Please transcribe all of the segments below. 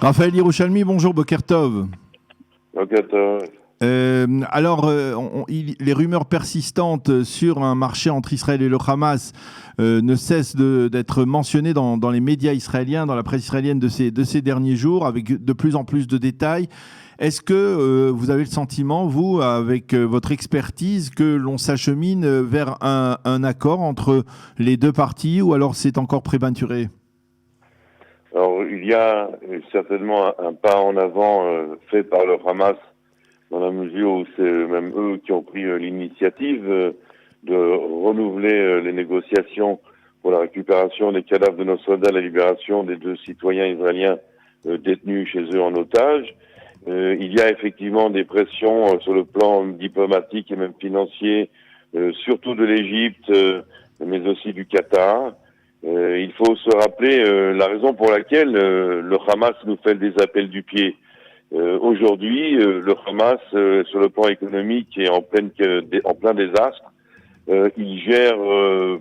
Raphaël Hirouchalmi, bonjour, Boker Tov. Boker Tov. Les rumeurs persistantes sur un marché entre Israël et le Hamas ne cessent d'être mentionnées dans les médias israéliens, dans la presse israélienne de ces derniers jours, avec de plus en plus de détails. Est-ce que vous avez le sentiment, vous, avec votre expertise, que l'on s'achemine vers un accord entre les deux parties, ou alors c'est encore prématuré ? Alors, il y a certainement un pas en avant fait par le Hamas, dans la mesure où c'est même eux qui ont pris l'initiative de renouveler les négociations pour la récupération des cadavres de nos soldats, la libération des 2 citoyens israéliens détenus chez eux en otage. Il y a effectivement des pressions sur le plan diplomatique et même financier, surtout de l'Égypte, mais aussi du Qatar. Il faut se rappeler la raison pour laquelle le Hamas nous fait des appels du pied. Aujourd'hui, le Hamas, sur le plan économique, est en plein désastre. Il gère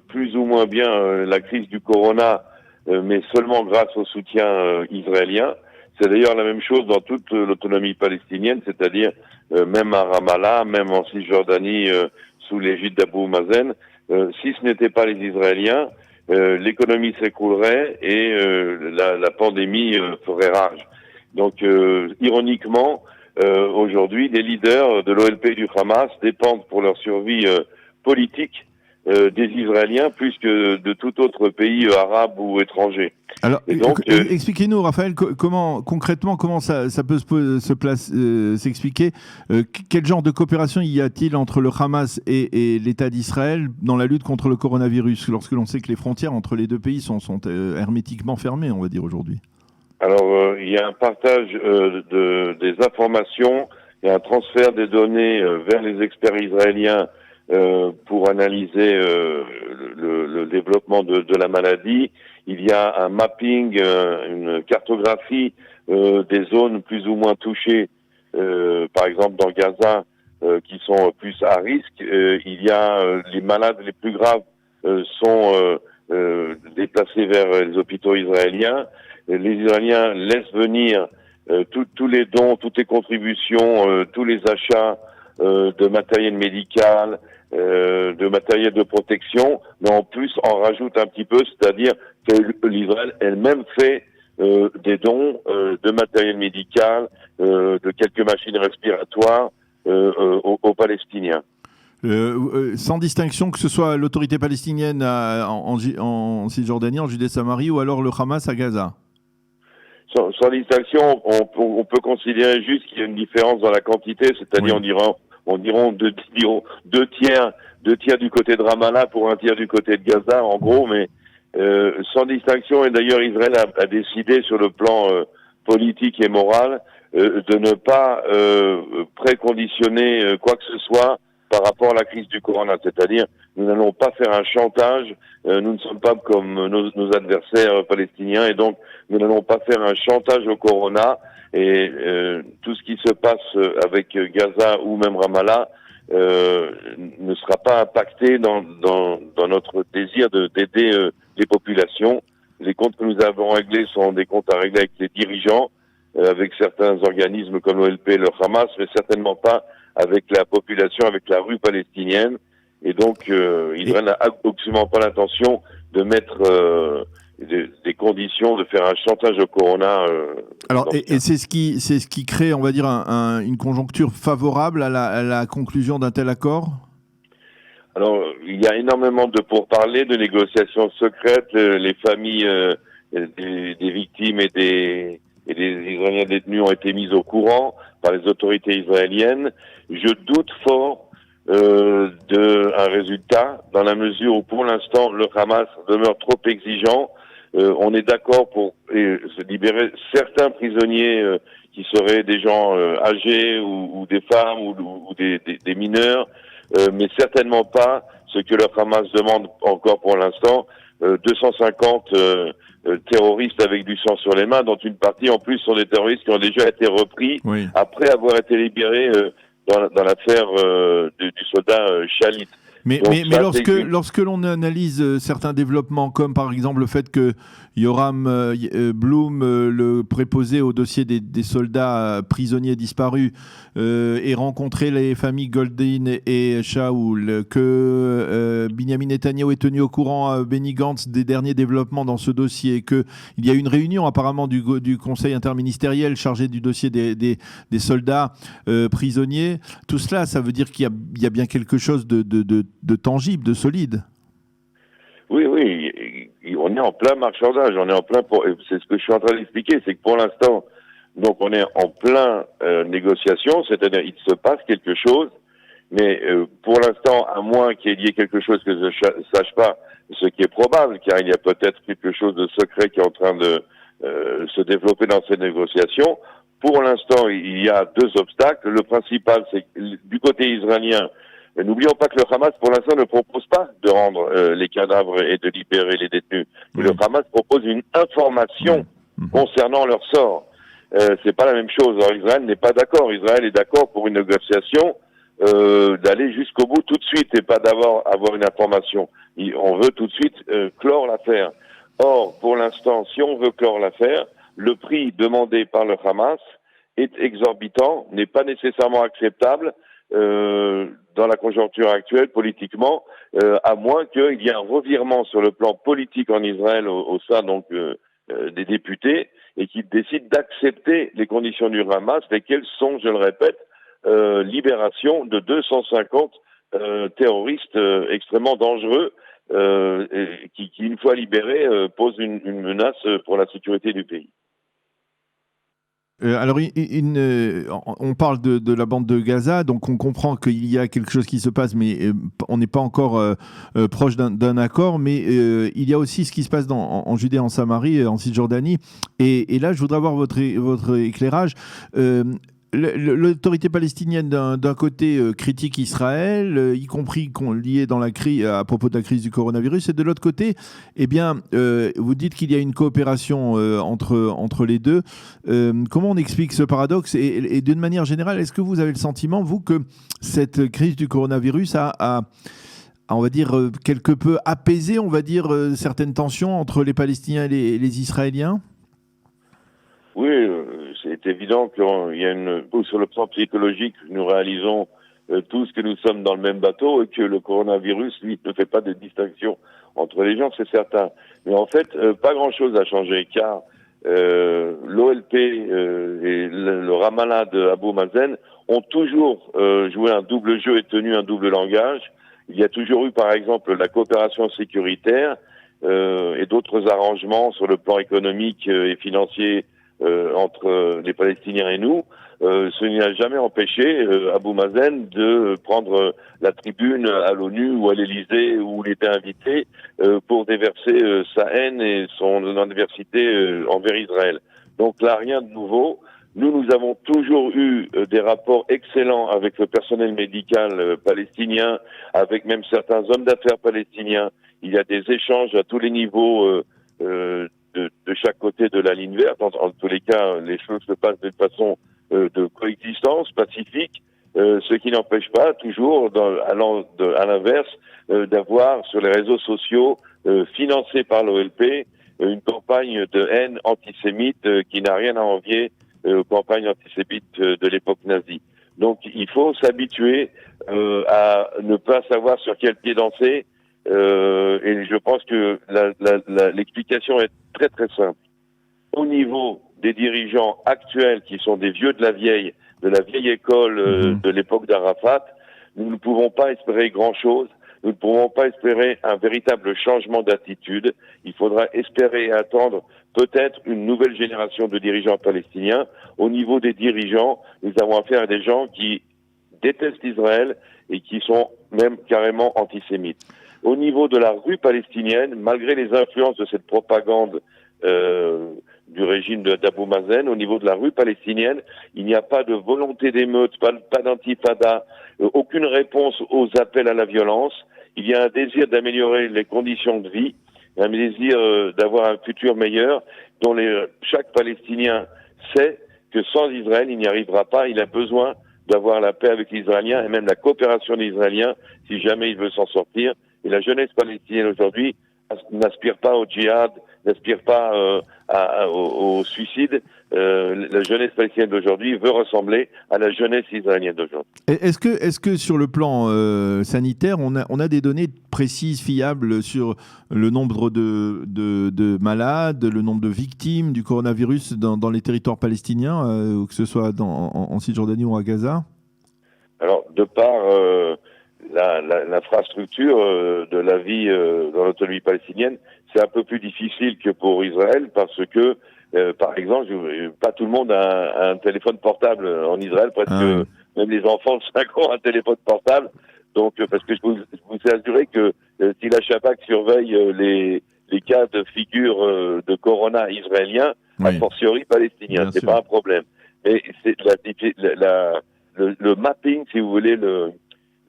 plus ou moins bien la crise du corona, mais seulement grâce au soutien israélien. C'est d'ailleurs la même chose dans toute l'autonomie palestinienne, c'est-à-dire même à Ramallah, même en Cisjordanie, sous l'égide d'Abou Mazen. Si ce n'était pas les Israéliens, l'économie s'écroulerait et la pandémie ferait rage. Donc, ironiquement, aujourd'hui, les leaders de l'OLP et du Hamas dépendent pour leur survie politique des Israéliens plus que de tout autre pays arabe ou étranger. Alors, expliquez-nous, Raphaël, concrètement, comment ça peut s'expliquer. Quel genre de coopération y a-t-il entre le Hamas et l'État d'Israël dans la lutte contre le coronavirus, lorsque l'on sait que les frontières entre les deux pays sont hermétiquement fermées, on va dire, aujourd'hui ? Alors, il y a un partage des informations, il y a un transfert des données vers les experts israéliens pour analyser le développement de la maladie. Il y a un mapping, une cartographie des zones plus ou moins touchées, par exemple dans Gaza, qui sont plus à risque. Il y a les malades les plus graves sont déplacés vers les hôpitaux israéliens. Les Israéliens laissent venir tous les dons, toutes les contributions, tous les achats de matériel médical, de matériel de protection, mais en plus en rajoute un petit peu, c'est-à-dire que l'Israël elle-même fait des dons de matériel médical, de quelques machines respiratoires aux Palestiniens. Sans distinction, que ce soit l'autorité palestinienne en Cisjordanie, en Judée-Samarie, ou alors le Hamas à Gaza. Sans distinction, on peut considérer juste qu'il y a une différence dans la quantité, c'est-à-dire on diront deux tiers du côté de Ramallah pour un tiers du côté de Gaza, en gros, mais sans distinction. Et d'ailleurs, Israël a décidé sur le plan politique et moral de ne pas préconditionner quoi que ce soit par rapport à la crise du corona, c'est-à-dire nous n'allons pas faire un chantage, nous ne sommes pas comme nos adversaires palestiniens, et donc nous n'allons pas faire un chantage au corona, et tout ce qui se passe avec Gaza ou même Ramallah ne sera pas impacté dans notre désir d'aider les populations. Les comptes que nous avons réglés sont des comptes à régler avec les dirigeants, avec certains organismes comme l'OLP et le Hamas, mais certainement pas avec la population, avec la rue palestinienne. Et donc, Israël n'a absolument pas l'intention de mettre des conditions, de faire un chantage au corona. Alors, et c'est ce qui crée, on va dire, une conjoncture favorable à la conclusion d'un tel accord ? Alors, il y a énormément de pourparlers, de négociations secrètes. Les familles des victimes et des Israéliens détenus ont été mises au courant par les autorités israéliennes. Je doute fort d'un résultat, dans la mesure où, pour l'instant, le Hamas demeure trop exigeant. On est d'accord pour se libérer certains prisonniers qui seraient des gens âgés ou des femmes ou des mineurs, mais certainement pas ce que le Hamas demande encore pour l'instant, 250 terroristes avec du sang sur les mains, dont une partie en plus sont des terroristes qui ont déjà été repris après avoir été libérés dans l'affaire du soldat Shalit. Mais lorsque l'on analyse certains développements, comme par exemple le fait que Yoram Bloom, le préposé au dossier des soldats prisonniers disparus, ait rencontré les familles Goldin et Shaul, que Binyamin Netanyahu est tenu au courant, Benny Gantz, des derniers développements dans ce dossier, qu'il y a une réunion apparemment du conseil interministériel chargé du dossier des soldats prisonniers, tout cela, ça veut dire qu'il y a bien quelque chose de tangible, de solide. Oui, on est en plein marchandage, c'est ce que je suis en train d'expliquer, c'est que pour l'instant, donc on est en plein négociation, c'est-à-dire il se passe quelque chose, mais pour l'instant, à moins qu'il y ait quelque chose que je ne sache pas, ce qui est probable, car il y a peut-être quelque chose de secret qui est en train de se développer dans ces négociations. Pour l'instant, il y a deux obstacles. Le principal, c'est que du côté israélien, n'oublions pas que le Hamas, pour l'instant, ne propose pas de rendre les cadavres et de libérer les détenus. Oui. Le Hamas propose une information concernant leur sort. C'est pas la même chose. Alors, Israël n'est pas d'accord. Israël est d'accord pour une négociation d'aller jusqu'au bout tout de suite et pas avoir une information. On veut tout de suite clore l'affaire. Or, pour l'instant, si on veut clore l'affaire, le prix demandé par le Hamas est exorbitant, n'est pas nécessairement acceptable dans la conjoncture actuelle politiquement, à moins qu'il y ait un revirement sur le plan politique en Israël au sein donc des députés et qu'ils décident d'accepter les conditions du Hamas, lesquelles sont, je le répète, libération de 250 terroristes extrêmement dangereux qui, une fois libérés, posent une menace pour la sécurité du pays. Alors, on parle de la bande de Gaza, donc on comprend qu'il y a quelque chose qui se passe, mais on n'est pas encore proche d'un accord. Mais il y a aussi ce qui se passe en Judée, en Samarie, en Cisjordanie. Et là, je voudrais avoir votre éclairage. L'autorité palestinienne d'un côté critique Israël, y compris lié dans la crise à propos de la crise du coronavirus, et de l'autre côté, eh bien, vous dites qu'il y a une coopération entre les deux. Comment on explique ce paradoxe et d'une manière générale, est-ce que vous avez le sentiment, vous, que cette crise du coronavirus a on va dire, quelque peu apaisé, on va dire, certaines tensions entre les Palestiniens et les Israéliens ? Oui, c'est évident qu'il y a sur le plan psychologique, nous réalisons tous que nous sommes dans le même bateau et que le coronavirus, lui, ne fait pas de distinction entre les gens, c'est certain. Mais en fait, pas grand-chose a changé, car l'OLP et le Ramallah de Abou Mazen ont toujours joué un double jeu et tenu un double langage. Il y a toujours eu, par exemple, la coopération sécuritaire et d'autres arrangements sur le plan économique et financier entre les Palestiniens et nous. Ce n'y a jamais empêché Abou Mazen de prendre la tribune à l'ONU ou à l'Élysée où il était invité pour déverser sa haine et son adversité envers Israël. Donc là, rien de nouveau. Nous avons toujours eu des rapports excellents avec le personnel médical palestinien, avec même certains hommes d'affaires palestiniens. Il y a des échanges à tous les niveaux de chaque côté de la ligne verte. En tous les cas, les choses se passent de façon de coexistence pacifique, ce qui n'empêche pas toujours, allant à l'inverse, d'avoir sur les réseaux sociaux financés par l'OLP une campagne de haine antisémite qui n'a rien à envier aux campagnes antisémites de l'époque nazie. Donc il faut s'habituer à ne pas savoir sur quel pied danser. Et je pense que l'explication est très très simple. Au niveau des dirigeants actuels qui sont des vieux de la vieille école de l'époque d'Arafat, nous ne pouvons pas espérer grand-chose. Nous ne pouvons pas espérer un véritable changement d'attitude. Il faudra espérer et attendre peut-être une nouvelle génération de dirigeants palestiniens. Au niveau des dirigeants, nous avons affaire à des gens qui détestent Israël et qui sont même carrément antisémites. Au niveau de la rue palestinienne, malgré les influences de cette propagande du régime d'Abou Mazen, au niveau de la rue palestinienne, il n'y a pas de volonté d'émeute, pas d'intifada, aucune réponse aux appels à la violence. Il y a un désir d'améliorer les conditions de vie, un désir d'avoir un futur meilleur, dont chaque Palestinien sait que sans Israël, il n'y arrivera pas. Il a besoin d'avoir la paix avec les Israéliens et même la coopération des Israéliens si jamais il veut s'en sortir. Et la jeunesse palestinienne aujourd'hui n'aspire pas au djihad, n'aspire pas au suicide. La jeunesse palestinienne d'aujourd'hui veut ressembler à la jeunesse israélienne d'aujourd'hui. Est-ce que sur le plan sanitaire, on a des données précises, fiables sur le nombre de malades, le nombre de victimes du coronavirus dans les territoires palestiniens, que ce soit en Cisjordanie ou à Gaza? Alors, de par l'infrastructure de la vie dans l'autonomie palestinienne, c'est un peu plus difficile que pour Israël parce que, par exemple, pas tout le monde a un téléphone portable en Israël, presque même les enfants de 5 ans ont un téléphone portable. Donc, parce que je vous ai assuré que si la Shabak surveille les cas de figure de corona israélien, a fortiori palestinien, c'est pas un problème. Mais c'est le mapping, si vous voulez,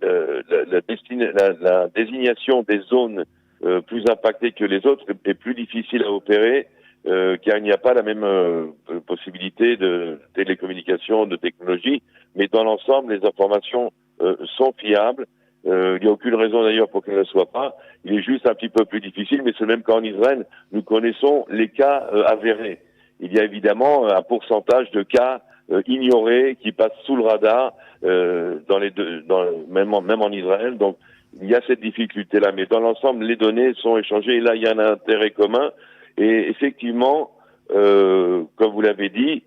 la désignation des zones plus impactées que les autres est plus difficile à opérer car il n'y a pas la même possibilité de télécommunication, de technologie, mais dans l'ensemble, les informations sont fiables. Il n'y a aucune raison d'ailleurs pour qu'elles ne le soient pas. Il est juste un petit peu plus difficile, mais c'est même qu'en Israël, nous connaissons les cas avérés. Il y a évidemment un pourcentage de cas ignorés qui passent sous le radar même en Israël. Donc il y a cette difficulté-là, mais dans l'ensemble, les données sont échangées et là, il y a un intérêt commun. Et effectivement, comme vous l'avez dit,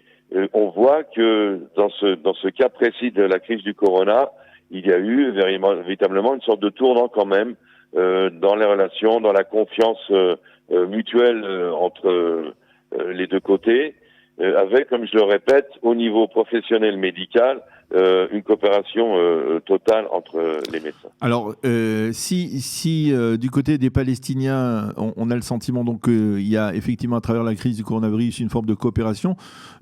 on voit que dans ce cas précis de la crise du corona, il y a eu véritablement une sorte de tournant quand même dans les relations, dans la confiance mutuelle entre les deux côtés, avec, comme je le répète, au niveau professionnel médical, une coopération totale entre les médecins. Alors, si du côté des Palestiniens, on a le sentiment donc qu'il y a effectivement à travers la crise du coronavirus une forme de coopération,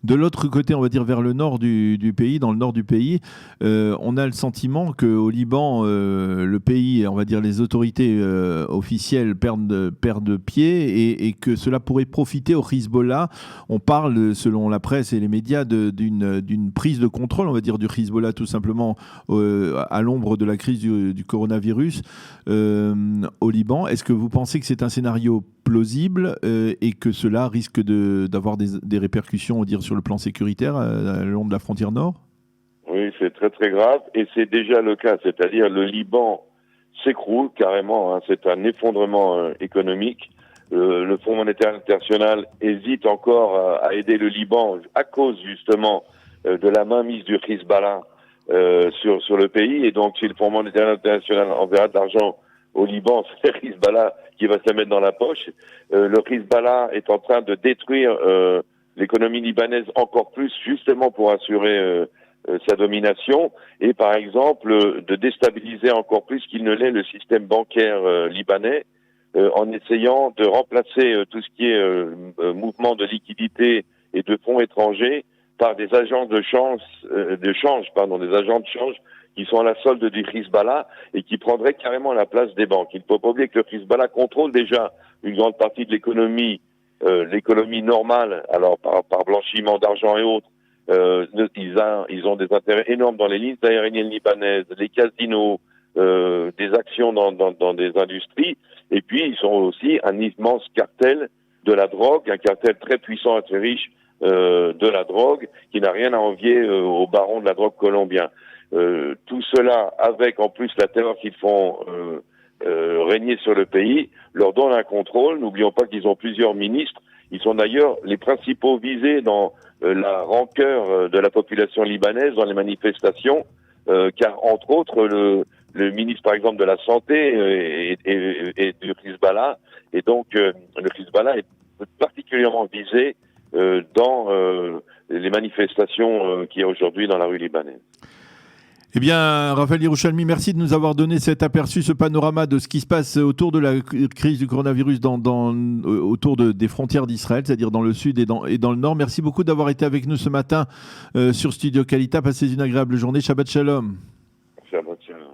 de l'autre côté, on va dire vers le nord du pays, dans le nord du pays, on a le sentiment qu'au Liban, le pays, on va dire les autorités officielles perdent pied et que cela pourrait profiter au Hezbollah. On parle, selon la presse et les médias, d'une prise de contrôle, on va dire, du Hezbollah tout simplement à l'ombre de la crise du coronavirus au Liban. Est-ce que vous pensez que c'est un scénario plausible et que cela risque d'avoir des répercussions, on va dire, sur le plan sécuritaire à long de la frontière nord? Oui, c'est très très grave et c'est déjà le cas, c'est-à-dire le Liban s'écroule carrément, hein, c'est un effondrement économique. Le Fonds monétaire international hésite encore à aider le Liban à cause justement de la mainmise du Hezbollah sur le pays. Et donc, si le Fonds monétaire international enverra de l'argent au Liban, c'est le Hezbollah qui va se la mettre dans la poche. Le Hezbollah est en train de détruire l'économie libanaise encore plus, justement pour assurer sa domination et, par exemple, de déstabiliser encore plus qu'il ne l'est le système bancaire libanais, en essayant de remplacer tout ce qui est mouvement de liquidité et de fonds étrangers par des agents des agents de change qui sont à la solde du Hezbollah et qui prendraient carrément la place des banques. Il ne faut pas oublier que le Hezbollah contrôle déjà une grande partie de l'économie normale, alors par blanchiment d'argent et autres. Ils ont des intérêts énormes dans les lignes aériennes libanaises, les casinos, des actions dans des industries, et puis ils sont aussi un immense cartel de la drogue, un cartel très puissant et très riche de la drogue, qui n'a rien à envier aux barons de la drogue colombiens. Tout cela, avec en plus la terreur qu'ils font régner sur le pays, leur donne un contrôle. N'oublions pas qu'ils ont plusieurs ministres. Ils sont d'ailleurs les principaux visés dans la rancœur de la population libanaise dans les manifestations, car entre autres le ministre par exemple de la santé et du Hezbollah, et donc le Hezbollah est particulièrement visé dans les manifestations qu'il y a aujourd'hui dans la rue libanaise. Eh bien, Raphaël Yerushalmi, merci de nous avoir donné cet aperçu, ce panorama de ce qui se passe autour de la crise du coronavirus autour des frontières d'Israël, c'est-à-dire dans le sud et dans le nord. Merci beaucoup d'avoir été avec nous ce matin sur Studio Kalita. Passez une agréable journée. Shabbat Shalom. Shabbat Shalom.